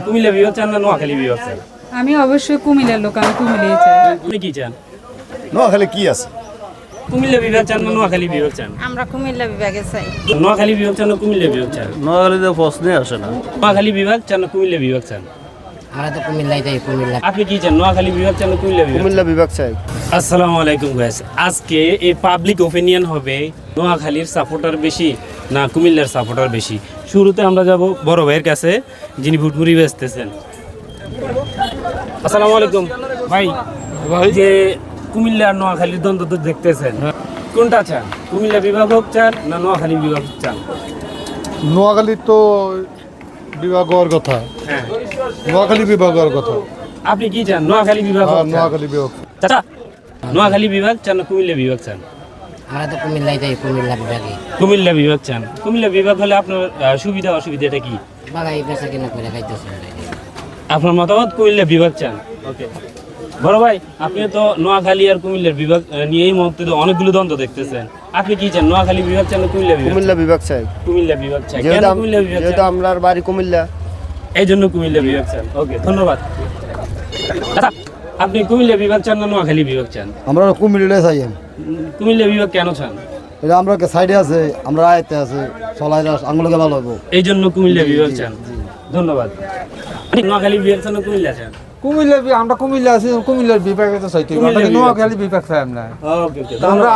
কুমিল্লা বিভাগ চান না নোয়াখালী বিভাগ চান? আমি অবশ্যই কুমিল্লার লোক, আমি কুমিল্লাই চাই। আপনি কি চান? নোয়াখালী কি আছে? কুমিল্লা বিভাগ চান না নোয়াখালী বিভাগ চান? আমরা কুমিল্লা বিভাগে চাই। নোয়াখালী বিভাগ চান না কুমিল্লা বিভাগ চান? নোয়াখালীতে প্রশ্নই আসে না। নোয়াখালী বিভাগ চান না কুমিল্লা বিভাগ চান? আমরা তো কুমিল্লাই চাই, কুমিল্লা। আপনি কি চান? নোয়াখালী বিভাগ চান না কুমিল্লা বিভাগ? কুমিল্লা বিভাগ চাই। আসসালামু আলাইকুম গাইস, আজকে এই পাবলিক ওপিনিয়ন হবে নোয়াখালীর সাপোর্টার বেশি না কুমিল্লার সাপোর্টার বেশি। শুরুতে আমরা যাব বড় ভাইয়ের কাছে, যিনি ভুটমুড়ি বেচতেছেন। আসসালামু আলাইকুম ভাই। যে কুমিল্লা আর নোয়াখালীর দ্বন্দ্ব তো দেখতেছেন, কোনটা চান? কুমিল্লা বিভাগ হোক চান না নোয়াখালী বিভাগ চান? নোয়াখালী তো বিভাগ হওয়ার কথা, হ্যাঁ, নোয়াখালী বিভাগ হওয়ার কথা। আপনি কি চান? নোয়াখালী বিভাগ হোক চান? নোয়াখালী বিভাগ। চাচা, নোয়াখালী বিভাগ চান না কুমিল্লা বিভাগ চান? আমরা তো কুমিল্লাই চাই, কুমিল্লা বিভাগে। কুমিল্লা বিভাগ চান। কুমিল্লা বিভাগ হলে আপনার সুবিধা অসুবিধাটা কি? বাগাই বেচা কিনা করে খাইতেছে। আপনার মতামত কুমিল্লা বিভাগ চান? ওকে বড় ভাই, আপনি তো নোয়াখালী আর কুমিল্লার বিভাগ নিয়ে এই মুহূর্তে তো অনেকগুলো দ্বন্দ্ব দেখতেছেন। আপনি কি চান? নোয়াখালী বিভাগ চান না কুমিল্লা বিভাগ? কুমিল্লা বিভাগ চাই। কুমিল্লা বিভাগ চাই। কেন যেহেতু কুমিল্লা বিভাগ যেহেতু চান? আমার বাড়ি কুমিল্লা, এই জন্য কুমিল্লা বিভাগ চান। ওকে, ধন্যবাদ। আচ্ছা, আপনি কুমিল্লা বিভাগ চান না নোয়াখালী বিভাগ চান? আমরা কুমিল্লা চাই। কুমিল্লা বিভাগ কেন চান? এটা আমরা সাইডে আছে, আমরা আয়তে আছে, চলাই আঙুলকে ভালো হবো। এই জন্য কুমিল্লা বিভাগ চান। ধন্যবাদ। আপনি নোয়াখালী বিভাগ চান না কুমিল্লা চান? কুমিল্লা আমরা কুমিল্লা আছি, কুমিল্লার বিভাগে তো চাইতে হবে। আমরা নোয়াখালী বিভাগ চাই না। ওকে ওকে, আমরা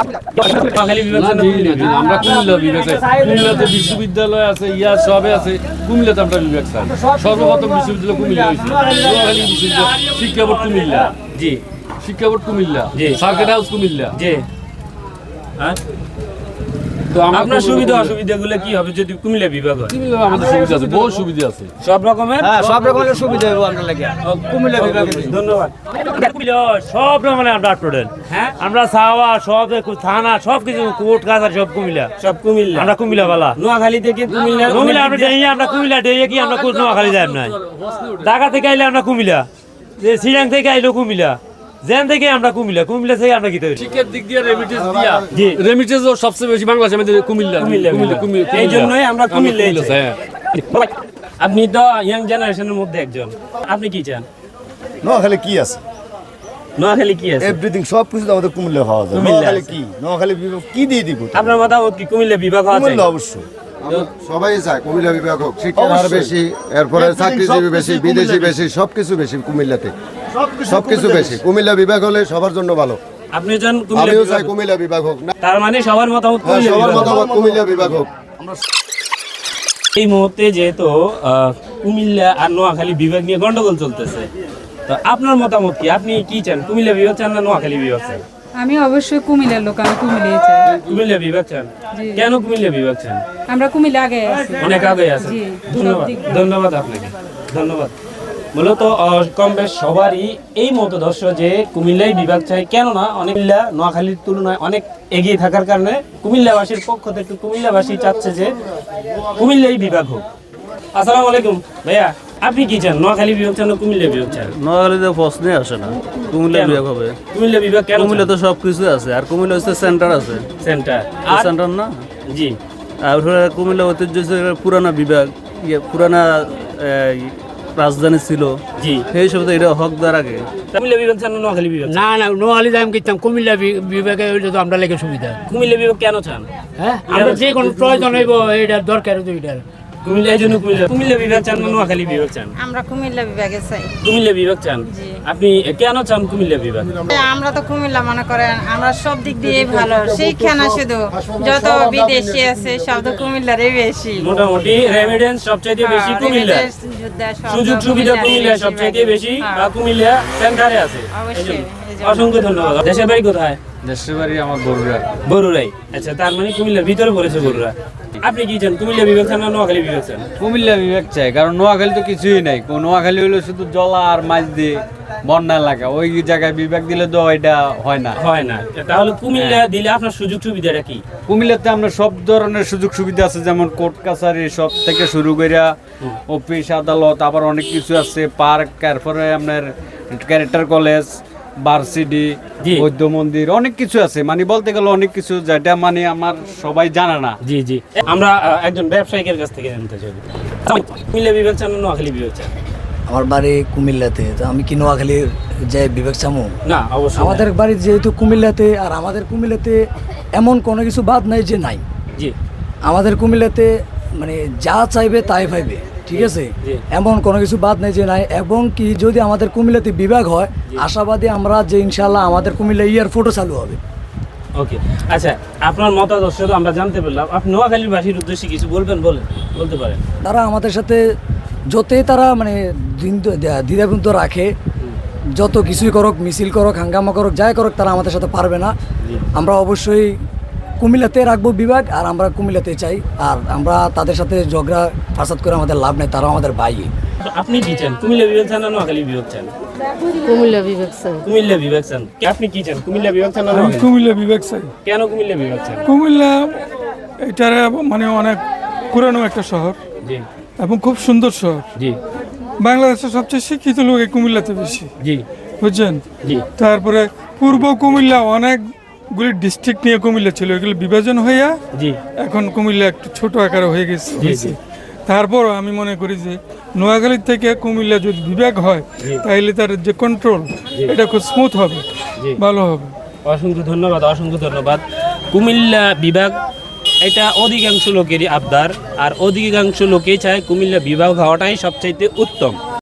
নোয়াখালী বিভাগ চান না কুমিল্লা বিভাগ? আমরা কুমিল্লা বিভাগ চাই। কুমিল্লাতে বিশ্ববিদ্যালয় আছে, সবে আছে। কুমিল্লাতে আমরা বিভাগ চাই। সর্বপ্রথম বিশ্ববিদ্যালয় কুমিল্লা হয়েছে। নোয়াখালী বিশ্ববিদ্যালয় শিক্ষা বোর্ড কুমিল্লা। জি, শিক্ষা বোর্ড কুমিল্লা। জি। Circuit house Comilla. জি। হ্যাঁ, তো আপনার সুবিধা অসুবিধাগুলো কি হবে যদি কুমিল্লা বিভাগ হয়? কুমিল্লা আমাদের সুবিধা আছে, বহু সুবিধা আছে। সব রকমের? সব রকমের সুবিধা হবে আমরা লাগে কুমিল্লা বিভাগে। ধন্যবাদ। সব রকমের আমরা স্টুডেন্ট। হ্যাঁ, আমরা সাওয়া সব থানা সব কিছু কোর্ট কাছারি সব কুমিল্লা। সব কুমিল্লা। আমরা কুমিল্লা বালা। নোয়াখালী থেকে কুমিল্লা কুমিল্লা আমরা ডেইয়ে আমরা কুমিল্লা ডেইয়ে কি আমরা নোয়াখালী যাই না। ঢাকা থেকে আইলে আমরা কুমিল্লা, সিরাং থেকে আইলো কুমিল্লা, জেন থেকে আমরা কুমিল্লা, কুমিল্লা থেকে আমরা কি তৈরি। শিক্ষার দিক দিয়ে রেমিটেন্স দিয়া, জি, রেমিটেন্স সবচেয়ে বেশি বাংলাদেশের মধ্যে কুমিল্লা। এই জন্যই আমরা কুমিল্লা। হ্যাঁ। আপনি তো ইয়াং জেনারেশনের মধ্যে একজন, আপনি কি চান? নোয়াখালী কি আছে? নোয়াখালী কি আছে? এভরিথিং সব কিছু আমাদের কুমিল্লা হওয়া যায়। কুমিল্লা নোয়াখালী আছে। কি? নোয়াখালী বিভাগ কি দিয়ে দিব? আপনার মতামত কি কুমিল্লা বিভাগ হওয়া চাই? কুমিল্লা অবশ্যই। সবাই চায় কুমিল্লা বিভাগ হোক, শিক্ষার হার অবশ্যই। বেশি, এরপরে Everything চাকরিজীবী সবকিছু বেশি, কুমিল্লা বিদেশি বেশি। বেশি, সবকিছু বেশি কুমিল্লাতে। সবকিছু বেশি। কুমিল্লা বিভাগ হলে সবার জন্য ভালো। আপনি চান কুমিল্লা আমিও বিভাগ চাই হোক? কুমিল্লা বিভাগ হোক। না, তার মানে সবার মতামত হ্যাঁ, কুমিল্লা সবার বিভাগ হোক। মতামত কুমিল্লা বিভাগ হোক। এই মুহূর্তে যেহেতু কুমিল্লা আর নোয়াখালী বিভাগ নিয়ে গন্ডগোল চলতেছে, তো আপনার মতামত কি? আপনি কি চান? কুমিল্লা বিভাগ চান না নোয়াখালী বিভাগ চান? আমি অবশ্যই কুমিল্লার লোক, আমি কুমিল্লাই চাই। কুমিল্লা বিভাগ চান। জি। কেন কুমিল্লা বিভাগ চান? আমরা কুমিল্লা আগে আছি। অনেক আগে আছে। জি, ধন্যবাদ, সব দিক দিয়ে। ধন্যবাদ আপনাকে, ধন্যবাদ। মূলত কম বেশ সবারই এই মতদর্শ যে কুমিল্লাই বিভাগ চাই, কেননা অনেক কুমিল্লা নোয়াখালীর তুলনায় অনেক এগিয়ে থাকার কারণে কুমিল্লাবাসীর পক্ষ থেকে কুমিল্লাবাসী চাচ্ছে যে কুমিল্লাই বিভাগ হোক। আসসালামু আলাইকুম ভাইয়া, আপনি কি চান? নোয়াখালী বিভাগ চান না কুমিল্লা বিভাগ চান? নোয়াখালীতে প্রশ্নই আসে না। কুমিল্লা কেন? বিভাগ হবে। কুমিল্লা বিভাগ কেন? কুমিল্লা তো সব কিছু আছে, আর কুমিল্লা হচ্ছে সেন্টার আছে। সেন্টার আর সেন্টার না, জি, আর কুমিল্লা ঐতিহ্য হচ্ছে পুরানা বিভাগ, পুরানা রাজধানী ছিল। জি, সেই হিসাবে তো এটা হকদার আগে। কুমিল্লা বিভাগ চান না নোয়াখালী বিভাগ চান? না না, নোয়াখালী আমি কিনতাম, কুমিল্লা বিভাগে হইলে তো আমরা লেগে সুবিধা। কুমিল্লা বিভাগ কেন চান? হ্যাঁ, আমরা যে কোনো প্রয়োজন হইব এটা দরকার দুইটার। কুমিল্লা, এই জন্য কুমিল্লা বিভাগ চান না নোয়াখালী বিভাগ চান? আমরা কুমিল্লা বিভাগে চাই। কুমিল্লা বিভাগ চান। জি। আপনি কেন চান কুমিল্লা বিভাগ? আমরা তো কুমিল্লা মনে করেন আমরা সব দিক দিয়ে ভালো, শিক্ষা না শুধু, যত বিদেশি আছে সব তো কুমিল্লারই বেশি। মোটামুটি রেমিডেন্স সবচাইতে বেশি কুমিল্লা, সুযোগ সুবিধা কুমিল্লা সবচাইতে বেশি, বা কুমিল্লা সেন্টারে আছে। অবশ্যই, এই জন্য। অসংখ্য ধন্যবাদ। দেশের বাড়ি কোথায়? দেশের বাড়ি আমার বড়ুরা। বরুরাই। আচ্ছা, তার মানে কুমিল্লার ভিতরে পড়েছে বরুরা। আপনি কি চান? কুমিল্লা বিভাগ চান না নোয়াখালী বিভাগ চান? কুমিল্লা বিভাগ চাই, কারণ নোয়াখালী তো কিছুই নাই। নোয়াখালী হলো শুধু জলা আর মাছ দিয়ে বন্যা এলাকা, ওই জায়গায় বিভাগ দিলে তো এটা হয় না। হয় না, তাহলে কুমিল্লা দিলে আপনার সুযোগ সুবিধাটা কি? কুমিল্লাতে আমরা সব ধরনের সুযোগ সুবিধা আছে, যেমন কোর্ট কাছারি সব থেকে শুরু করে অফিস আদালত, আবার অনেক কিছু আছে, পার্ক, তারপরে আপনার ক্যারেক্টার কলেজ, ভার্সিটি, জি। বৌদ্ধ মন্দির, অনেক কিছু আছে। মানে বলতে গেলে অনেক কিছু, যেটা মানে আমার সবাই জানা না। জি জি, আমরা একজন ব্যবসায়িকের কাছ থেকে জানতে চাই, কুমিল্লা বিভাগ চান না নোয়াখালী বিভাগ চান? আমার বাড়ি কুমিল্লাতে, তো আমি কি নোয়াখালীর যে বিবেক চামু? না অবশ্যই না। আমাদের বাড়ি যেহেতু কুমিল্লাতে, আর আমাদের কুমিল্লাতে এমন কোনো কিছু বাদ নাই যে নাই। জি আমাদের কুমিল্লাতে মানে যা চাইবে তাই পাইবে, ঠিক আছে? জি। এমন কোনো কিছু বাদ নাই যে নাই। এবং কি যদি আমাদের কুমিল্লাতে বিভাগ হয়, আশাবাদী আমরা যে ইনশাল্লাহ আমাদের কুমিল্লা ইয়ার ফটো চালু হবে। ওকে, আচ্ছা আপনার মতাদর্শ তো আমরা জানতে পারলাম, আপনি নোয়াখালীবাসীর উদ্দেশ্যে কিছু বলবেন, বলতে পারেন। তারা আমাদের সাথে যতই তারা মানে দ্বিধাবন্ধ রাখে, যত কিছুই করুক, মিছিল করুক, হাঙ্গামা করুক, যাই করুক, তারা আমাদের সাথে পারবে না। আমরা অবশ্যই কুমিল্লাতে রাখবো বিভাগ, আর আমরা কুমিল্লাতে চাই। আর আমরা তাদের সাথে ঝগড়া ফাসাদ করে আমাদের লাভ নেই, তারাও আমাদের ভাই। আপনি কি চান, কুমিল্লা বিভাগ চান না নোয়াখালী বিভাগ চান? কুমিল্লা বিভাগ স্যার। কুমিল্লা বিভাগ চান। আপনি কি চান, কুমিল্লা বিভাগ চান না নোয়াখালী? কুমিল্লা বিভাগ চাই। কেন কুমিল্লা বিভাগ চান? কুমিল্লা এটার মানে অনেক পুরানো একটা শহর জি এবং খুব সুন্দর শহর। জি বাংলাদেশের সবচেয়ে শিক্ষিত লোক এই কুমিল্লাতে বেশি, জি বুঝছেন? জি তারপরে পূর্ব কুমিল্লা অনেকগুলি ডিস্ট্রিক্ট নিয়ে কুমিল্লা ছিল, এগুলো বিভাজন হইয়া জি এখন কুমিল্লা একটু ছোট আকারে হয়ে গেছে। জি, জি। তারপর আমি মনে করি যে নোয়াখালী থেকে কুমিল্লা যদি বিভাগ হয়, তাহলে তার যে কন্ট্রোল এটা খুব স্মুথ হবে, ভালো হবে। অসংখ্য ধন্যবাদ, অসংখ্য ধন্যবাদ। কুমিল্লা বিভাগ এটা অধিকাংশ লোকেরই আবদার, আর অধিকাংশ লোকেই চায় কুমিল্লা বিভাগ হওয়াটাই সবচাইতে উত্তম।